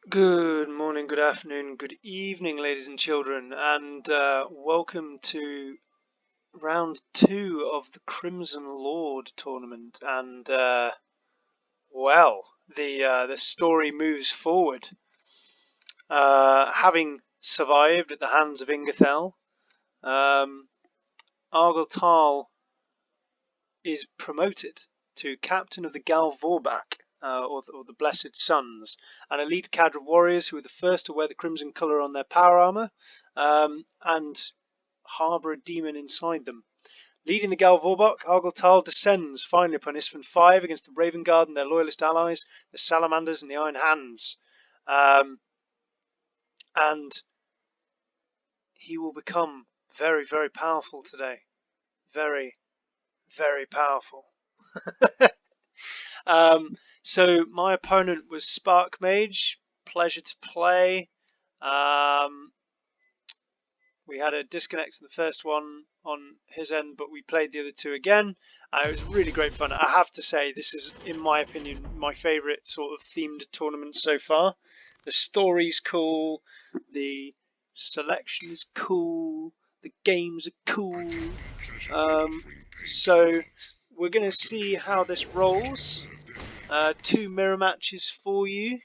Good morning, good afternoon, good evening, ladies and children, and welcome to round 2 of the Crimson Lord tournament. And well, the story moves forward. Having survived at the hands of Ingathel, Argel Tal is promoted to captain of the Galvorbak, or the Blessed Sons, an elite cadre of warriors who are the first to wear the crimson colour on their power armour and harbour a demon inside them. Leading the Galvorbak, Argel Tal descends finally upon Istvaan 5 against the Raven Guard and their loyalist allies, the Salamanders and the Iron Hands. And he will become very, very powerful today. Very, very powerful. So my opponent was Spark Mage. Pleasure to play. We had a disconnect in the first one on his end, but we played the other two again. It was really great fun. I have to say, this is, in my opinion, my favourite sort of themed tournament so far. The story's cool, the selection is cool, the games are cool. So we're going to see how this rolls. 2 mirror matches for you.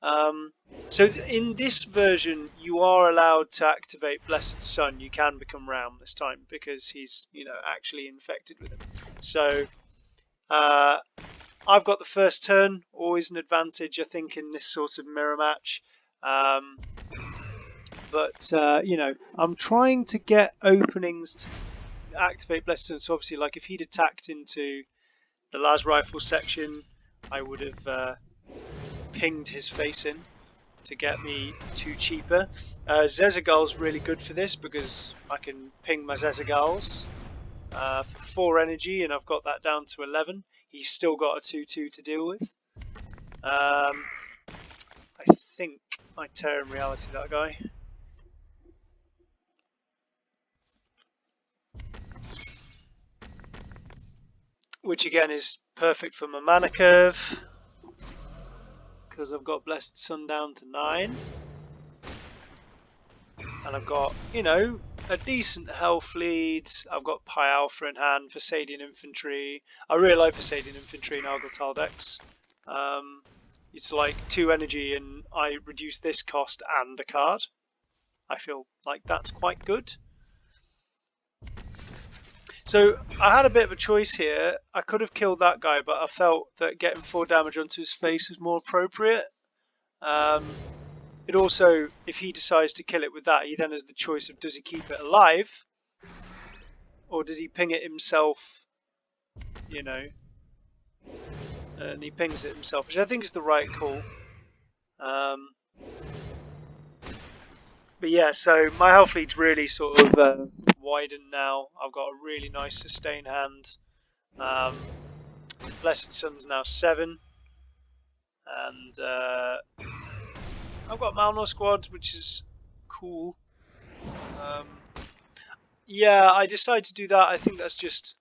So in this version, you are allowed to activate Blessed Sun. You can become Raum this time because he's, actually infected with it. So I've got the first turn, always an advantage, I think, in this sort of mirror match. But I'm trying to get openings to activate Blessed Sun. So obviously, like if he'd attacked into the las rifle section, I would have pinged his face in to get me 2 cheaper. Zezagal's really good for this because I can ping my Zezagals for 4 energy, and I've got that down to 11. He's still got a 2-2 to deal with. I think I tear in reality that guy. Which again is perfect for my mana curve, because I've got Blessed Sun down to 9. And I've got, a decent health lead. I've got Pi Alpha in hand, Fasadian Infantry. I really like Fasadian Infantry in Argel Tal decks. It's like 2 energy and I reduce this cost and a card. I feel like that's quite good. So I had a bit of a choice here. I could have killed that guy, but I felt that getting 4 damage onto his face was more appropriate. It also, if he decides to kill it with that, he then has the choice of does he keep it alive or does he ping it himself, and he pings it himself, which I think is the right call. But yeah, so my health lead's really sort of widened now. I've got a really nice sustain hand. Blessed Sun's now 7. And I've got Malnor Squad, which is cool. Yeah, I decided to do that. I think that's just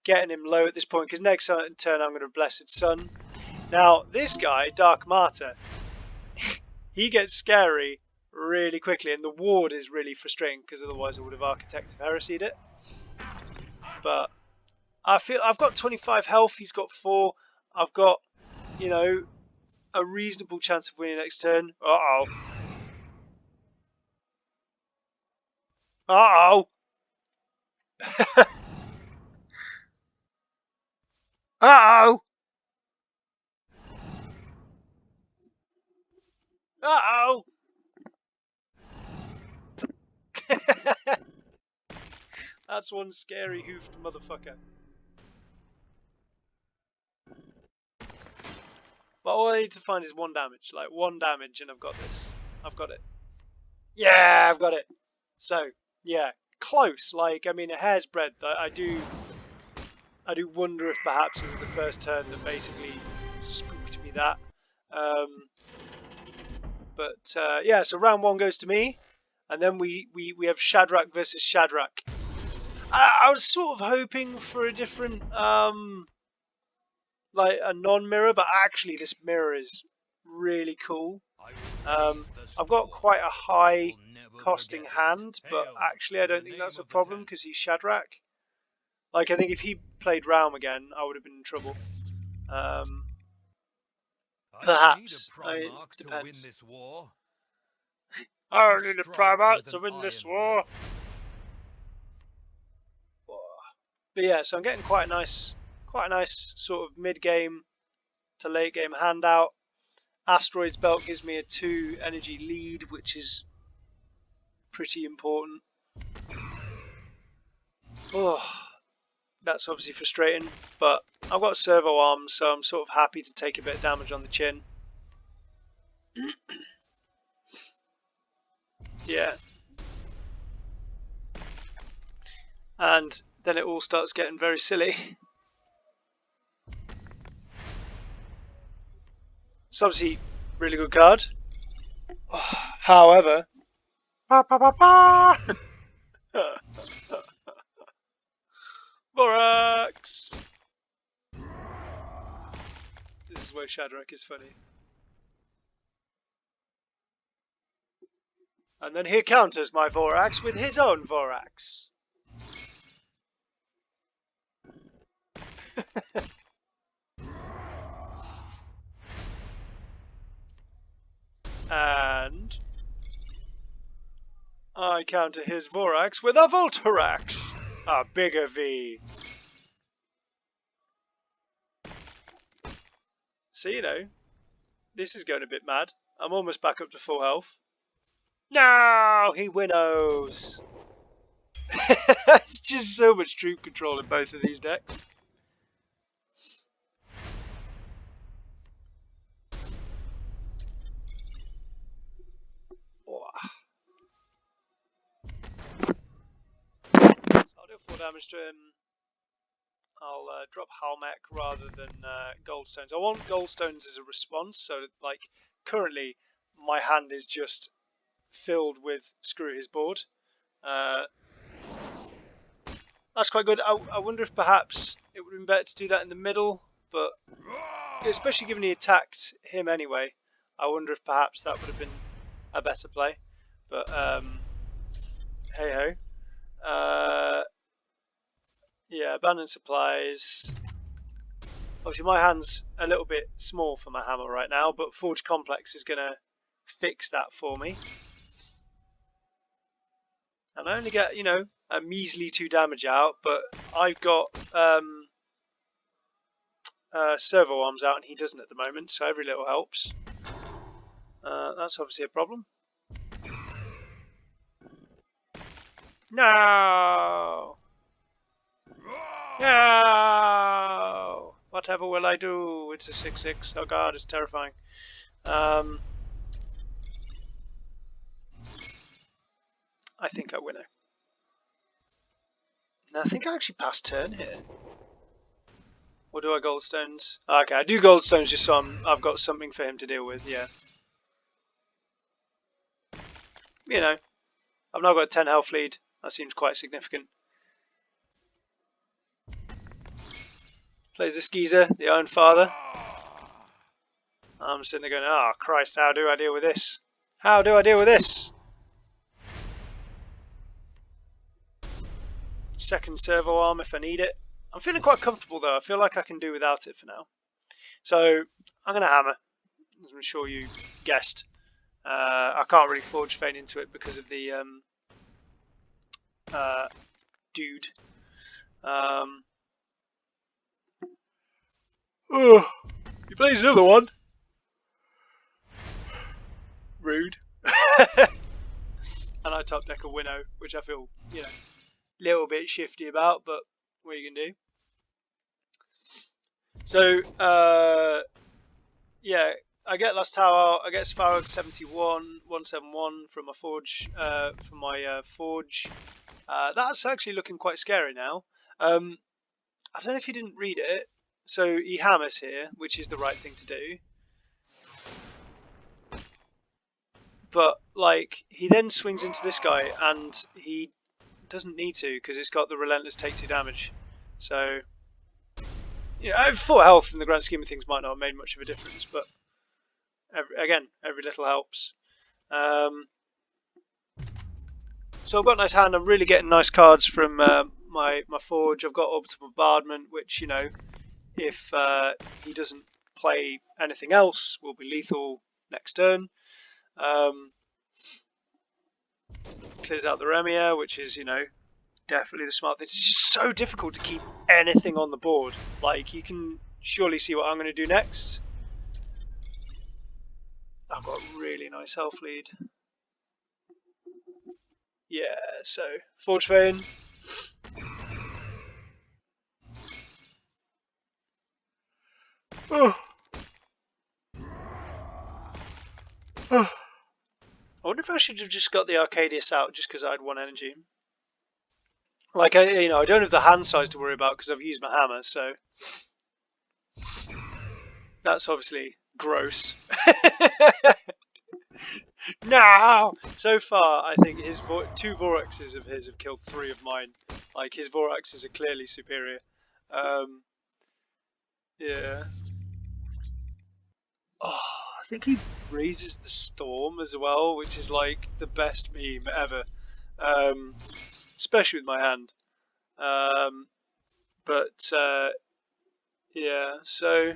getting him low at this point, because next turn I'm going to Blessed Sun. Now, this guy, Dark Martyr, he gets scary really quickly, and the ward is really frustrating, because otherwise I would have Architect of Heresied it. But I feel I've got 25 health, he's got 4. I've got, a reasonable chance of winning next turn. Uh-oh. Uh-oh. Uh-oh. Uh-oh. That's one scary hoofed motherfucker. But all I need to find is 1 damage. Like 1 damage and I've got this. I've got it. Yeah, I've got it. So, yeah. Close. Like, I mean, a hair's breadth. I do wonder if perhaps it was the first turn that basically spooked me that. Yeah, so round 1 goes to me. And then we have Shadrak versus Shadrak. I was sort of hoping for a different, like a non-mirror, but actually this mirror is really cool. I've got quite a high costing hand, but actually I don't think that's a problem because he's Shadrak. Like, I think if he played Raum again, I would have been in trouble. Perhaps. It depends. Only the Primates are in this war. But yeah, so I'm getting quite a nice sort of mid-game to late-game handout. Asteroids Belt gives me a 2 energy lead, which is pretty important. Oh, that's obviously frustrating, but I've got servo arms, so I'm sort of happy to take a bit of damage on the chin. Yeah. And then it all starts getting very silly. It's obviously a really good card. However, Vorax! This is where Shadrak is funny. And then he counters my Vorax with his own Vorax. And I counter his Vorax with a Voltarax, a bigger V. So, you know, this is going a bit mad. I'm almost back up to full health. No, he winnows. It's just so much troop control in both of these decks. So I'll do 4 damage to him. I'll drop Halmech rather than Goldstones. I want Goldstones as a response, so like currently my hand is just filled with screw his board. That's quite good. I wonder if perhaps it would have been better to do that in the middle, but especially given he attacked him anyway, I wonder if perhaps that would have been a better play. But hey ho. Yeah, abandoned supplies. Obviously my hand's a little bit small for my hammer right now, but Forge Complex is going to fix that for me. And I only get, you know, a measly 2 damage out, but I've got servo arms out and he doesn't at the moment, so every little helps. That's obviously a problem. No! No! Whatever will I do? It's a 6/6. Oh god, it's terrifying. I think I win it. No, I think I actually passed turn here. Or do I Goldstones? Okay, I do Goldstones just so I've got something for him to deal with, yeah. You know, I've now got a 10 health lead. That seems quite significant. Plays the Skeezer, the Iron Father. I'm sitting there going, oh Christ, how do I deal with this? How do I deal with this? Second servo arm if I need it. I'm feeling quite comfortable though. I feel like I can do without it for now. So I'm going to hammer, as I'm sure you guessed. I can't really Forge Feign into it because of the dude. He plays another one. Rude. And I top deck a Winnow, which I feel, you know, a little bit shifty about, but what are you can do? So, yeah, I get Last Tower, I get Svarog 171 from my Forge, Forge. That's actually looking quite scary now. I don't know if you didn't read it. So he hammers here, which is the right thing to do. But, like, he then swings into this guy, and he doesn't need to, because it's got the Relentless take 2 damage. So, you know, 4 health in the grand scheme of things might not have made much of a difference, but every little helps. So I've got a nice hand. I'm really getting nice cards from my forge. I've got Orbital Bombardment, which, you know, if he doesn't play anything else, will be lethal next turn. Clears out the Remia, which is, you know, definitely the smart thing. It's just so difficult to keep anything on the board. Like, you can surely see what I'm going to do next. I've got a really nice health lead. Yeah, so Forge Vein. Oh. Oh. I wonder if I should have just got the Arcadius out just because I had 1 energy. Like, I don't have the hand size to worry about because I've used my hammer, so that's obviously gross. No! So far, I think his 2 Voraxes of his have killed 3 of mine. Like, his Voraxes are clearly superior. Yeah. Oh, I think he raises the storm as well, which is like the best meme ever. Especially with my hand. Yeah, so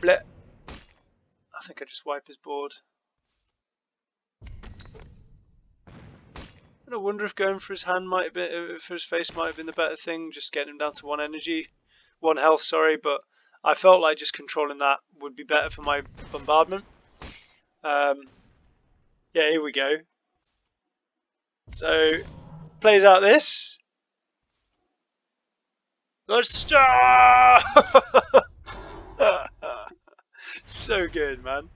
bleh. I think I just wipe his board. And I wonder if going for his hand might have been, for his face might have been the better thing, just getting him down to 1 energy, 1 health, sorry, but I felt like just controlling that would be better for my bombardment. Yeah, here we go. So, plays out this. The star! So good, man.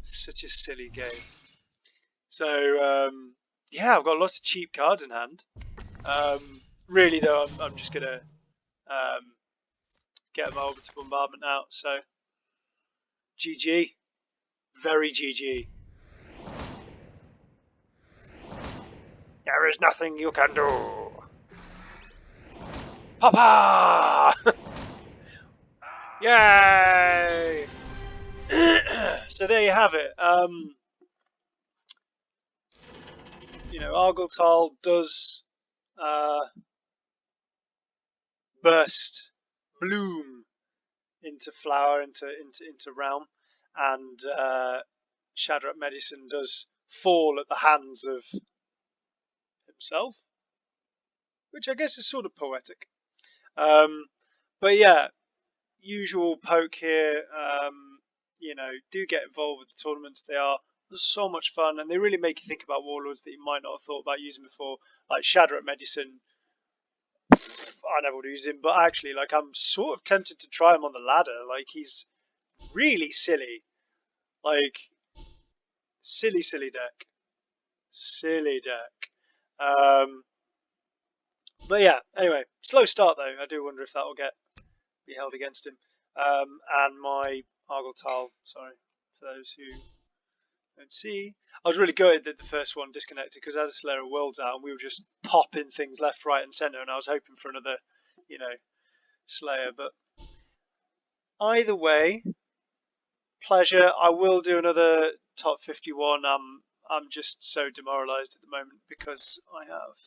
Such a silly game. So, yeah, I've got lots of cheap cards in hand. Really, though, I'm just going to get my Orbital Bombardment out. So, GG. Very GG. There is nothing you can do. Papa! Yay! So there you have it. You know, Argel Tal does burst, bloom into flower, into Raum, and Shadrak Meduson does fall at the hands of himself, which I guess is sort of poetic. But yeah, usual poke here. You know, do get involved with the tournaments. They are so much fun, and they really make you think about warlords that you might not have thought about using before. Like Shadrak Meduson, I never would use him, but actually, like, I'm sort of tempted to try him on the ladder. Like, he's really silly. Like, silly deck. Silly deck. But yeah, anyway, slow start though. I do wonder if that will be held against him. And my Argel Tal, sorry, for those who don't see. I was really gutted that the first one disconnected because I had a Slayer of Worlds out and we were just popping things left, right, and centre, and I was hoping for another, you know, Slayer. But either way, pleasure. I will do another top 51. I'm just so demoralised at the moment because I have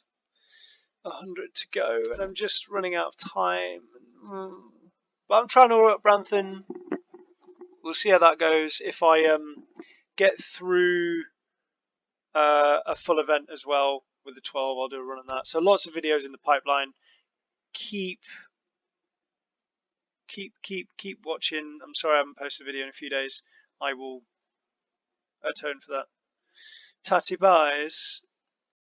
100 to go and I'm just running out of time. But I'm trying to work Branthan. We'll see how that goes. If I get through a full event as well with the 12, I'll do a run on that. So lots of videos in the pipeline. Keep watching. I'm sorry I haven't posted a video in a few days. I will atone for that. Tatty buys.